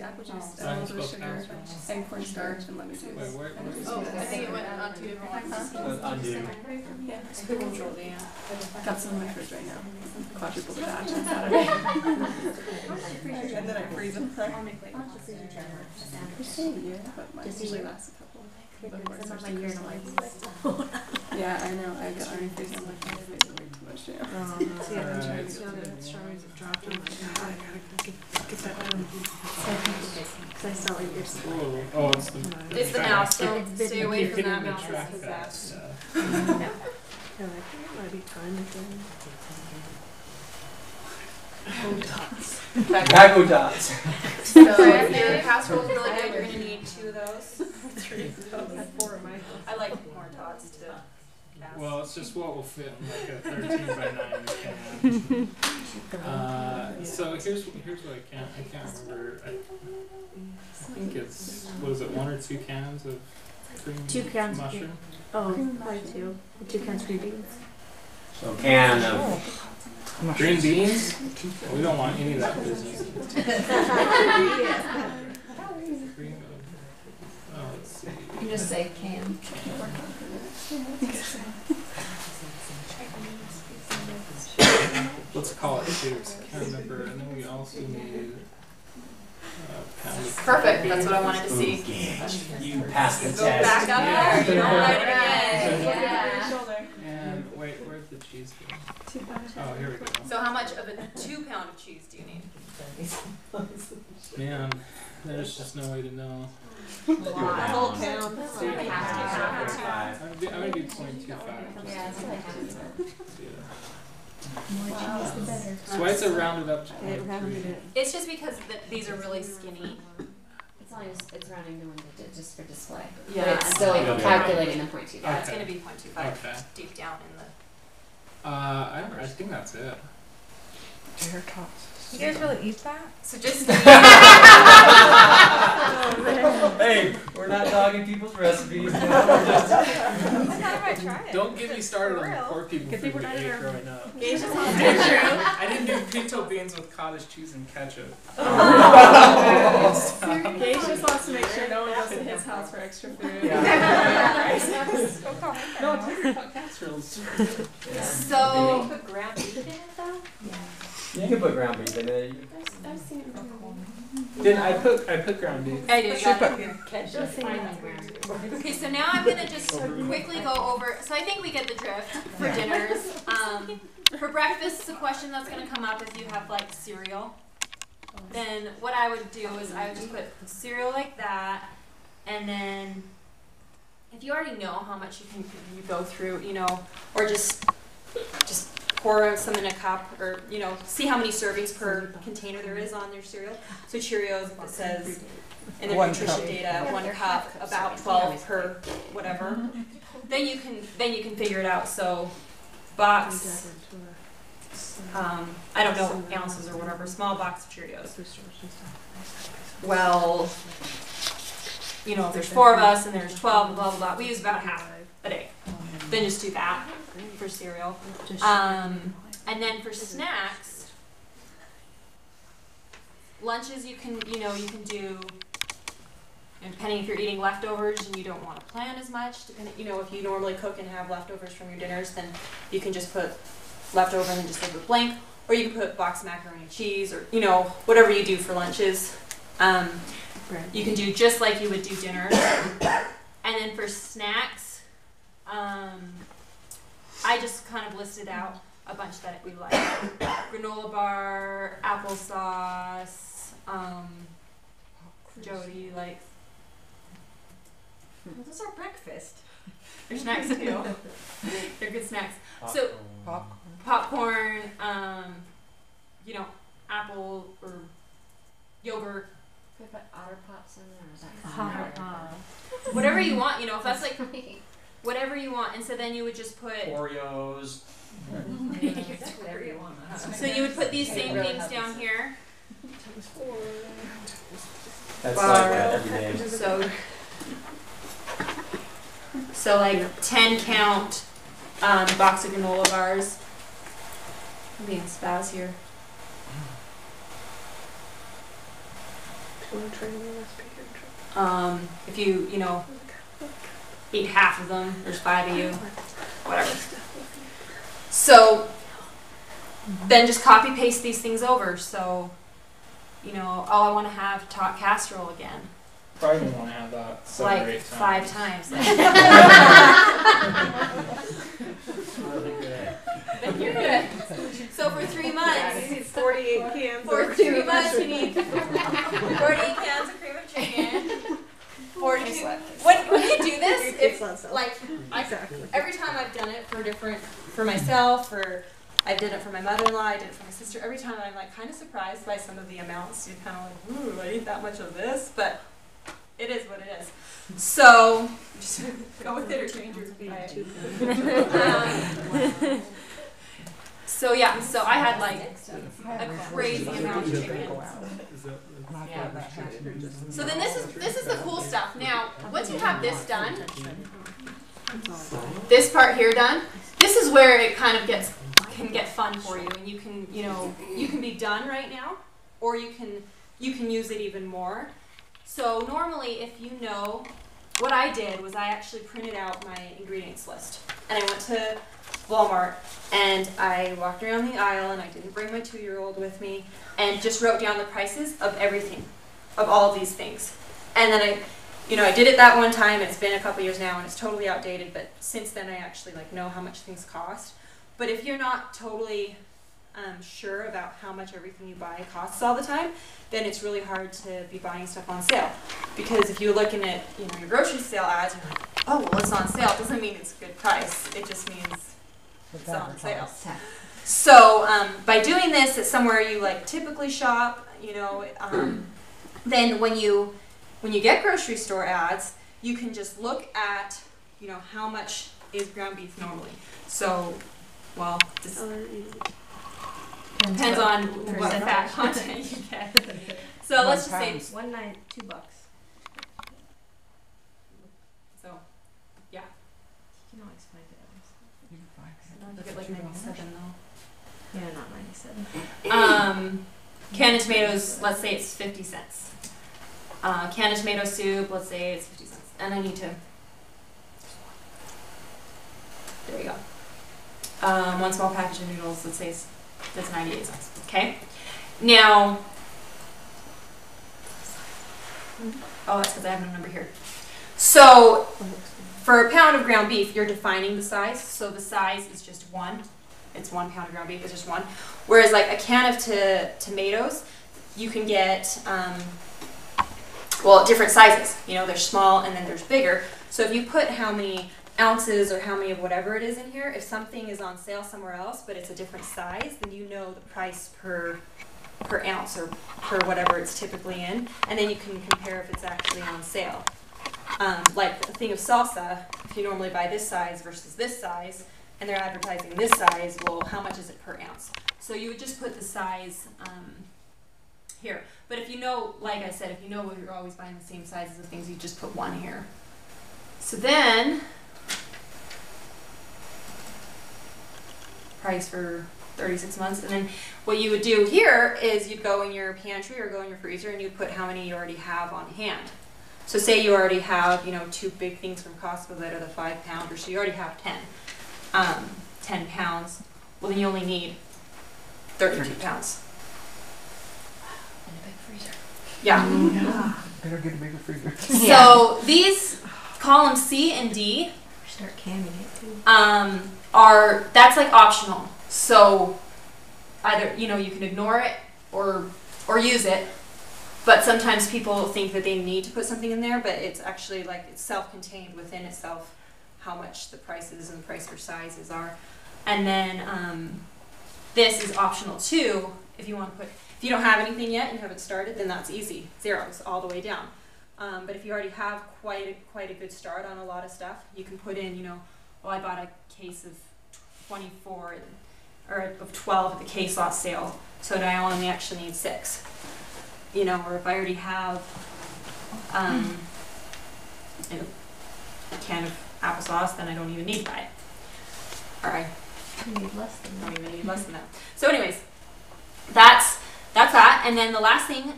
apple juice, a little bit of sugar, and cornstarch, and lemon juice. Wait, where Oh, I think it went on 2 different ones. undo. Yeah. Control, yeah. Got some in my fridge right now. Quadruple the batch on Saturday. And then I freeze them. But mine usually lasts a couple. Before it starts to crystallize. Yeah, I know. I've got iron freezing. I'm like, I've made way too much jam. See, I'm trying to see the strawberries have dropped. I'm like, I gotta get that done. Because I saw like your Whoa. Oh, it's the It's the mouse, so stay away from that the mouse. track Because that that's stuff. Yeah, I think it might be time again. Bago dots. So if your casserole's really good, you're gonna need 2 of those. I had 4 of my house. I like more tots to cast. Well, it's just what will fit in like a 13 by 9 can. So here's what I can't remember. I think it's, what is it, 1 or 2 cans of cream 2 cans of mushroom? Oh, probably 2. 2 cans of green beans. So can of Green beans? We don't want any of that business. Cream of, oh, let's see. You just say can. Let's call it juice. I can't remember. And then we also need a pound of Perfect, that's what I wanted to see. you pass the Go test. back up there, you don't write it again. Yeah. And wait, where's the cheese go? Oh, here we go. So how much of a 2 pound of cheese do you need? Man, there's just no way to know. Whole town. I'm gonna do 0.25. Yeah, So why is it rounded up to It rounded 0.3? it. It's just because these are really skinny. It's only it's rounding to 1 digit just for display. Yeah, But it's still Okay. calculating the 0.25. Yeah, it's Okay. gonna be 0.25 Okay. deep down in the. I think that's it. You guys really eat that? So just Hey, we're not dogging people's recipes. I thought I might try it. Don't get me started on the real. poor people Good thing food we're we not in ate our- growing up. Yeah. I didn't do pinto beans with cottage cheese and ketchup. Gage just wants to make sure no one goes to his house for extra food. No, it's like casseroles. so. Put ground beef in it though? You can put ground beef in it. I've seen it before. Did I put ground beef? I did. Should Got put- it here. Ketchup. Finely ground. Okay, so now I'm gonna just quickly go over. So I think we get the drift for dinners. For breakfast, it's a question that's gonna come up if you have like cereal. Then what I would do is I would just put cereal like that, and then if you already know how much you go through, you know, or just pour some in a cup, or you know, see how many servings per container there is on your cereal. So Cheerios, if it says in the nutrition data, 1 cup, about 12 per whatever. Then you can figure it out. So box, I don't know ounces or whatever, small box of Cheerios. Well, you know, if there's 4 of us and there's 12, blah blah blah, we use about half a day. Then just do that for cereal. And then for snacks, lunches you can do. And depending if you're eating leftovers and you don't want to plan as much, depending, you know, if you normally cook and have leftovers from your dinners, then you can just put leftover and then just leave it blank. Or you can put box of macaroni and cheese, or you know, whatever you do for lunches. You can do just like you would do dinner. And then for snacks, I just kind of listed out a bunch that we like. Granola bar, applesauce, Jody likes. Those are breakfast. They're snacks too. They're good snacks. So popcorn, you know, apple or yogurt. Could I put Otter Pops in there? Or is that Whatever you want, you know, if that's like whatever you want. And so then you would just put, Oreos. whatever you want. so you would put these same things down here. That's like that every day. So like 10 count box of granola bars. I'm being spaz here. If you eat half of them, there's 5 of you, whatever. So then just copy paste these things over. So, oh, I want to have tot casserole again. Probably want to have that 7 or 8 5 times. times. Really good. You're good. So for 3 months, 48 cans. for 3 months you need 48 cans of cream of chicken. 42. When you do this, if every time I've done it for myself, or I did it for my mother-in-law, I did it for my sister. Every time I'm like kind of surprised by some of the amounts. You're kind of like, ooh, I eat that much of this, but it is what it is. So just go with it or change your So yeah, so I had like a crazy amount of chicken. So then this is the cool stuff. Now, once you have this done, this part here done, this is where it kind of can get fun for you, and you can be done right now, or you can use it even more. So normally, if what I did was I actually printed out my ingredients list, and I went to Walmart and I walked around the aisle, and I didn't bring my 2-year-old with me, and just wrote down the prices of everything, of all of these things. And then I did it that one time. It's been a couple years now, and it's totally outdated. But since then, I actually know how much things cost. But if you're not totally sure about how much everything you buy costs all the time, then it's really hard to be buying stuff on sale. Because if you're looking at your grocery sale ads, you're like, oh, well, it's on sale. It doesn't mean it's a good price. It just means it's on sale. So by doing this at somewhere you typically shop, then when you get grocery store ads, you can just look at how much is ground beef normally. So, well, this depends on what fat content you get. So let's just say $2. So, yeah. You can always find it. You get like 97 though. Yeah, not 97. Canned tomatoes, let's say it's 50 cents. Canned tomato soup, let's say it's 50 cents. And I need to, there you go. 1 small package of noodles, let's say that's 98 cents. Okay? Now, oh, that's because I have no number here. So, for a pound of ground beef, you're defining the size. So the size is just 1. It's 1 pound of ground beef, it's just 1. Whereas like a can of tomatoes, you can get, different sizes. There's small and then there's bigger. So if you put how many ounces or how many of whatever it is in here, if something is on sale somewhere else, but it's a different size, then you know the price per ounce or per whatever it's typically in. And then you can compare if it's actually on sale. Like a thing of salsa, if you normally buy this size versus this size, and they're advertising this size, well, how much is it per ounce? So you would just put the size here. But if like I said, if you're always buying the same sizes of things, you just put 1 here. So then, price for 36 months. And then what you would do here is you'd go in your pantry or go in your freezer, and you'd put how many you already have on hand. So say you already have, 2 big things from Costco that are the 5 pounders, so you already have 10 pounds. Well, then you only need 32 pounds. And a big freezer. Yeah. Better get a bigger freezer. So these columns C and D Start canning it too. that's like optional. So either, you can ignore it or use it. But sometimes people think that they need to put something in there, but it's actually it's self-contained within itself how much the prices and the price for sizes are. And then this is optional too. If you don't have anything yet and you haven't started, then that's easy. Zeros all the way down. But if you already have quite a good start on a lot of stuff, you can put in, I bought a case of 24 or of 12 at the case lot sale, so now I only actually need 6. Or if I already have a can of applesauce, then I don't even need to buy it. Or I You need less than don't that. even need less than that. So anyways, that's that. And then the last thing